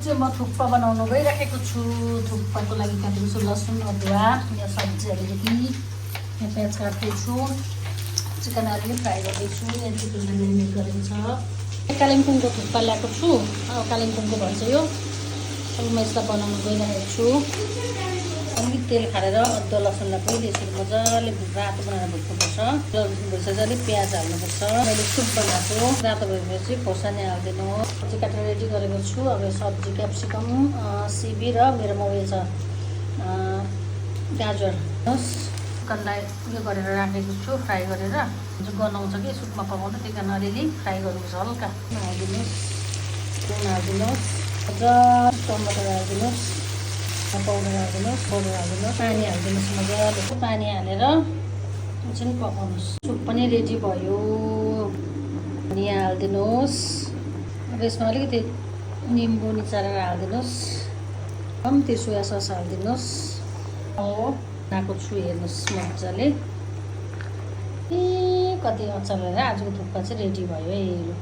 म थुक्पा बनाउन गइराखेको छु। थुक्पाको लागि काटेको छु लसुन अदुवा, यहाँ सब्जी अलिकति, यहाँ प्याज काट्दैछु, चिकन अलिअलि फ्राई गर्दैछु, यहाँ चिकन मेरिनेट गरेको छ। कालिम्पोङको थुक्पा ल्याएको छु, कालिम्पोङको भन्छ यो। अब म यसलाई बनाउन गइरहेको छु। अलिकति तेल खारेर अदुवा लसुनलाई पनि यसरी मजाले रातो बनाएर भुट्नुपर्छ। भइसकेपछि अलिक प्याज हाल्नुपर्छ। मैले सुप बनाएको रातो भएपछि खोर्सानी हालिदिनु। सब्जी काटेर रेडी गरेको छु। अब सब्जी क्याप्सिकम, सिबी र मेरोमा उयो छ गाजर। चिकनलाई उयो गरेर राखेको छु, फ्राई गरेर गनाउँछ कि सुपमा पकाउँदा, त्यही कारण अलिअलि फ्राई गर्नुपर्छ हल्का। हालिदिनुहोस्, नुन हालिदिनुहोस्, टमाटर हालिदिनुहोस्, पाउडर हालिदिनुहोस्, पानी हालिदिनुहोस्, मजाले पानी हालेर एकछिन पकाउनुहोस्। सुप पनि रेडी भयो। धनियाँ हालिदिनुहोस्। अब यसमा अलिकति निम्बु निचारेर हालिदिनुहोस्, कम्ती सोया सस हालिदिनुहोस्। बनाएको छु हेर्नुहोस् मजाले। कति अचार हालेर आजको थुक्पा चाहिँ रेडी भयो है।